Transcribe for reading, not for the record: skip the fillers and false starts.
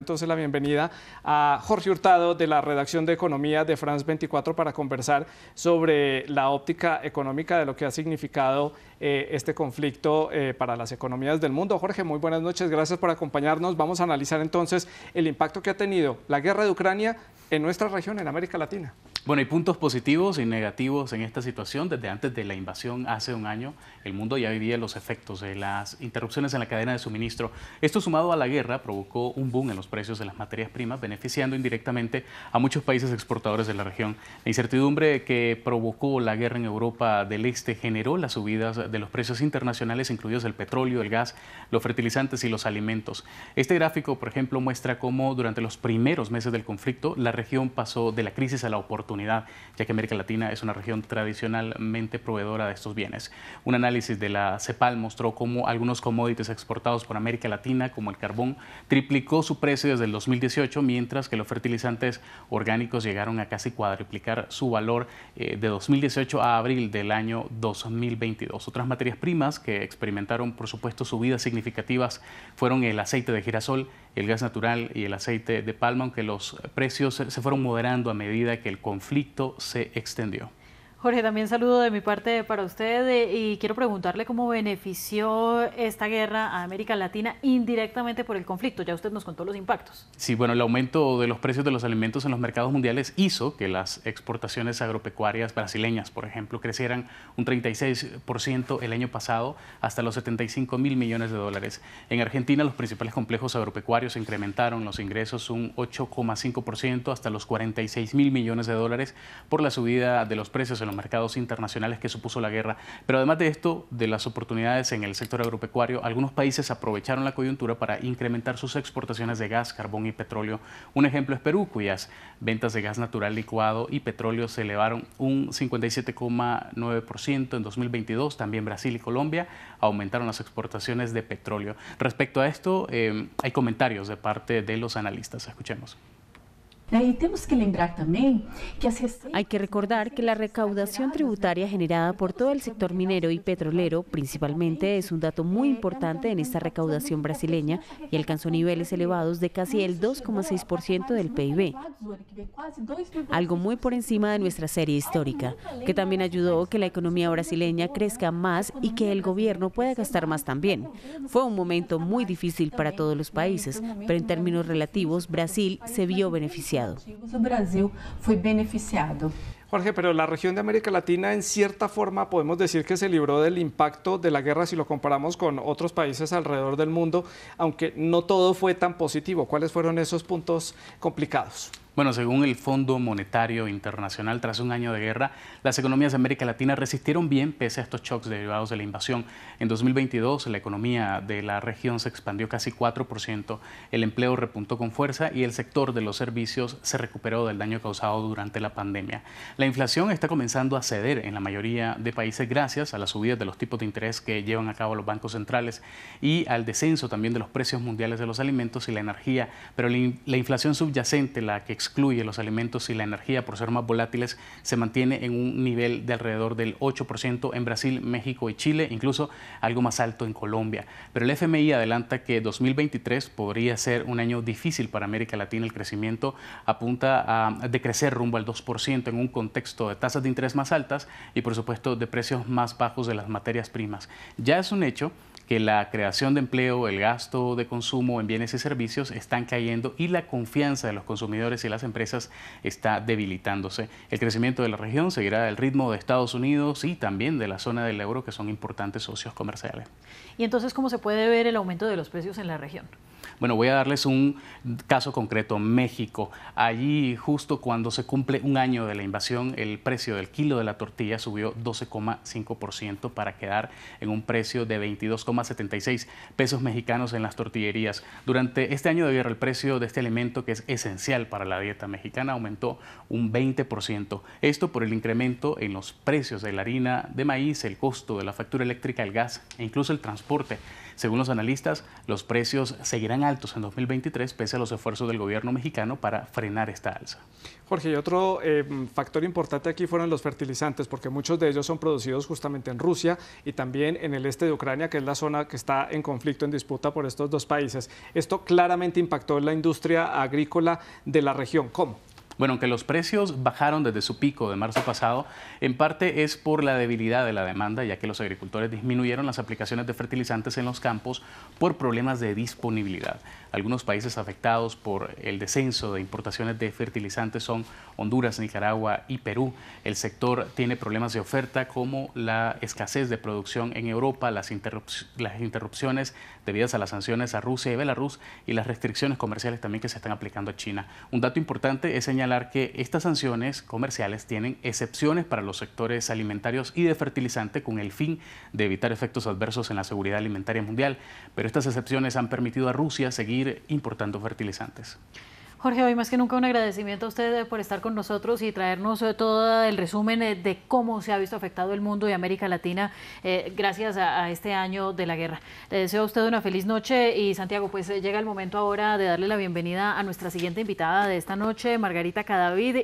entonces la bienvenida a Jorge Hurtado de la redacción de Economía de France 24 para conversar sobre la óptica económica de lo que ha significado este conflicto para las economías del mundo. Jorge, muy buenas noches, gracias por acompañarnos. Vamos a analizar entonces el impacto que ha tenido la guerra de Ucrania en nuestra región, en América Latina. Bueno, hay puntos positivos y negativos en esta situación. Desde antes de la invasión, hace un año, el mundo ya vivía los efectos de las interrupciones en la cadena de suministro. Esto, sumado a la guerra, provocó un boom en los precios de las materias primas, beneficiando indirectamente a muchos países exportadores de la región. La incertidumbre que provocó la guerra en Europa del Este generó las subidas de los precios internacionales, incluidos el petróleo, el gas, los fertilizantes y los alimentos. Este gráfico, por ejemplo, muestra cómo durante los primeros meses del conflicto, la región pasó de la crisis a la oportunidad, ya que América Latina es una región tradicionalmente proveedora de estos bienes. Un análisis de la CEPAL mostró cómo algunos commodities exportados por América Latina, como el carbón, triplicó su precio desde el 2018, mientras que los fertilizantes orgánicos llegaron a casi cuadruplicar su valor de 2018 a abril del año 2022. Otras materias primas que experimentaron, por supuesto, subidas significativas fueron el aceite de girasol, el gas natural y el aceite de palma, aunque los precios se fueron moderando a medida que el conflicto se extendió. Jorge, también saludo de mi parte para usted y quiero preguntarle cómo benefició esta guerra a América Latina indirectamente por el conflicto. Ya usted nos contó los impactos. Sí, bueno, el aumento de los precios de los alimentos en los mercados mundiales hizo que las exportaciones agropecuarias brasileñas, por ejemplo, crecieran un 36% el año pasado hasta los 75.000 millones de dólares. En Argentina, los principales complejos agropecuarios incrementaron los ingresos un 8,5% hasta los 46.000 millones de dólares por la subida de los precios en los mercados internacionales que supuso la guerra. Pero además de esto, de las oportunidades en el sector agropecuario, algunos países aprovecharon la coyuntura para incrementar sus exportaciones de gas, carbón y petróleo. Un ejemplo es Perú, cuyas ventas de gas natural licuado y petróleo se elevaron un 57,9% en 2022. También Brasil y Colombia aumentaron las exportaciones de petróleo. Respecto a esto, hay comentarios de parte de los analistas. Escuchemos. Hay que recordar que la recaudación tributaria generada por todo el sector minero y petrolero principalmente es un dato muy importante en esta recaudación brasileña y alcanzó niveles elevados de casi el 2,6% del PIB, algo muy por encima de nuestra serie histórica, que también ayudó a que la economía brasileña crezca más y que el gobierno pueda gastar más también. Fue un momento muy difícil para todos los países, pero en términos relativos Brasil se vio beneficiado. Brasil fue beneficiado. Jorge, pero la región de América Latina, en cierta forma, podemos decir que se libró del impacto de la guerra si lo comparamos con otros países alrededor del mundo, aunque no todo fue tan positivo. ¿Cuáles fueron esos puntos complicados? Bueno, según el Fondo Monetario Internacional, tras un año de guerra, las economías de América Latina resistieron bien pese a estos shocks derivados de la invasión. En 2022, la economía de la región se expandió casi 4%, el empleo repuntó con fuerza y el sector de los servicios se recuperó del daño causado durante la pandemia. La inflación está comenzando a ceder en la mayoría de países gracias a las subidas de los tipos de interés que llevan a cabo los bancos centrales y al descenso también de los precios mundiales de los alimentos y la energía, pero la inflación subyacente, la que excluye los alimentos y la energía por ser más volátiles, se mantiene en un nivel de alrededor del 8% en Brasil, México y Chile, incluso algo más alto en Colombia. Pero el FMI adelanta que 2023 podría ser un año difícil para América Latina. El crecimiento apunta a decrecer rumbo al 2% en un contexto de tasas de interés más altas y, por supuesto, de precios más bajos de las materias primas. Ya es un hecho que la creación de empleo, el gasto de consumo en bienes y servicios están cayendo y la confianza de los consumidores y las empresas está debilitándose. El crecimiento de la región seguirá el ritmo de Estados Unidos y también de la zona del euro, que son importantes socios comerciales. ¿Y entonces cómo se puede ver el aumento de los precios en la región? Bueno, voy a darles un caso concreto, México. Allí, justo cuando se cumple un año de la invasión, el precio del kilo de la tortilla subió 12,5% para quedar en un precio de 22,76 pesos mexicanos en las tortillerías. Durante este año de guerra, el precio de este alimento, que es esencial para la dieta mexicana, aumentó un 20%. Esto por el incremento en los precios de la harina de maíz, el costo de la factura eléctrica, el gas e incluso el transporte. Según los analistas, los precios seguirán altos en 2023 pese a los esfuerzos del gobierno mexicano para frenar esta alza. Jorge, y otro factor importante aquí fueron los fertilizantes, porque muchos de ellos son producidos justamente en Rusia y también en el este de Ucrania, que es la zona que está en conflicto, en disputa por estos dos países. Esto claramente impactó en la industria agrícola de la región. ¿Cómo? Bueno, aunque los precios bajaron desde su pico de marzo pasado, en parte es por la debilidad de la demanda, ya que los agricultores disminuyeron las aplicaciones de fertilizantes en los campos por problemas de disponibilidad. Algunos países afectados por el descenso de importaciones de fertilizantes son Honduras, Nicaragua y Perú. El sector tiene problemas de oferta como la escasez de producción en Europa, las interrupciones debidas a las sanciones a Rusia y Belarus y las restricciones comerciales también que se están aplicando a China. Un dato importante es señalar que estas sanciones comerciales tienen excepciones para los sectores alimentarios y de fertilizante con el fin de evitar efectos adversos en la seguridad alimentaria mundial, pero estas excepciones han permitido a Rusia seguir importando fertilizantes. Jorge, hoy más que nunca un agradecimiento a usted por estar con nosotros y traernos todo el resumen de cómo se ha visto afectado el mundo y América Latina gracias a este año de la guerra. Le deseo a usted una feliz noche y Santiago, pues llega el momento ahora de darle la bienvenida a nuestra siguiente invitada de esta noche, Margarita Cadavid.